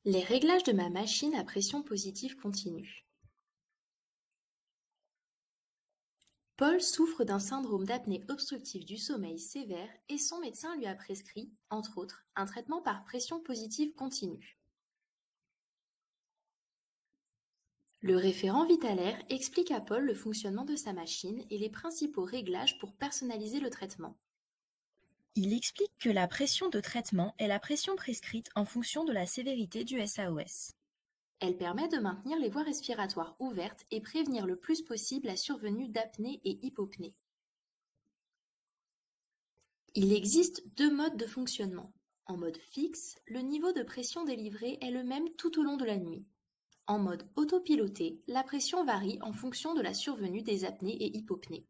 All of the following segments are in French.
Les réglages de ma machine à pression positive continue. Paul souffre d'un syndrome d'apnée obstructive du sommeil sévère et son médecin lui a prescrit, entre autres, un traitement par pression positive continue. Le référent Vitalaire explique à Paul le fonctionnement de sa machine et les principaux réglages pour personnaliser le traitement. Il explique que la pression de traitement est la pression prescrite en fonction de la sévérité du SAOS. Elle permet de maintenir les voies respiratoires ouvertes et prévenir le plus possible la survenue d'apnée et hypopnée. Il existe deux modes de fonctionnement. En mode fixe, le niveau de pression délivré est le même tout au long de la nuit. En mode autopiloté, la pression varie en fonction de la survenue des apnées et hypopnées.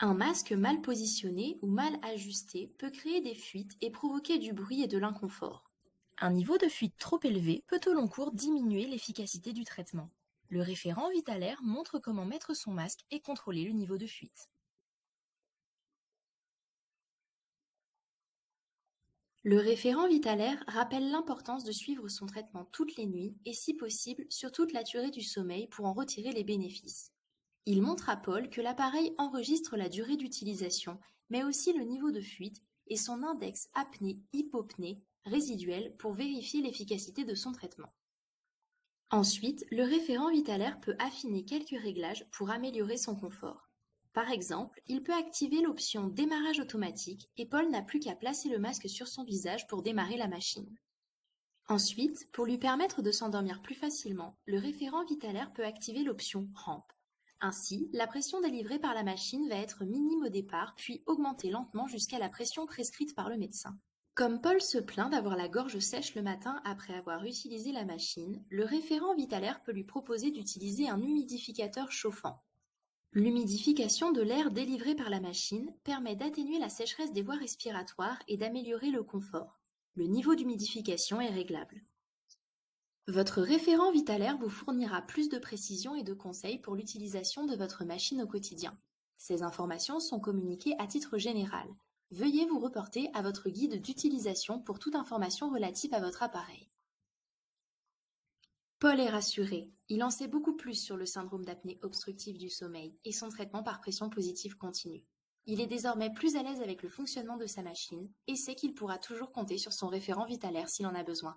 Un masque mal positionné ou mal ajusté peut créer des fuites et provoquer du bruit et de l'inconfort. Un niveau de fuite trop élevé peut au long cours diminuer l'efficacité du traitement. Le référent Vitalaire montre comment mettre son masque et contrôler le niveau de fuite. Le référent Vitalaire rappelle l'importance de suivre son traitement toutes les nuits et si possible sur toute la durée du sommeil pour en retirer les bénéfices. Il montre à Paul que l'appareil enregistre la durée d'utilisation, mais aussi le niveau de fuite et son index apnée-hypopnée résiduel pour vérifier l'efficacité de son traitement. Ensuite, le référent Vitalaire peut affiner quelques réglages pour améliorer son confort. Par exemple, il peut activer l'option démarrage automatique et Paul n'a plus qu'à placer le masque sur son visage pour démarrer la machine. Ensuite, pour lui permettre de s'endormir plus facilement, le référent Vitalaire peut activer l'option rampe. Ainsi, la pression délivrée par la machine va être minime au départ, puis augmenter lentement jusqu'à la pression prescrite par le médecin. Comme Paul se plaint d'avoir la gorge sèche le matin après avoir utilisé la machine, le référent Vitalaire peut lui proposer d'utiliser un humidificateur chauffant. L'humidification de l'air délivré par la machine permet d'atténuer la sécheresse des voies respiratoires et d'améliorer le confort. Le niveau d'humidification est réglable. Votre référent Vitalaire vous fournira plus de précisions et de conseils pour l'utilisation de votre machine au quotidien. Ces informations sont communiquées à titre général. Veuillez vous reporter à votre guide d'utilisation pour toute information relative à votre appareil. Paul est rassuré. Il en sait beaucoup plus sur le syndrome d'apnée obstructive du sommeil et son traitement par pression positive continue. Il est désormais plus à l'aise avec le fonctionnement de sa machine et sait qu'il pourra toujours compter sur son référent Vitalaire s'il en a besoin.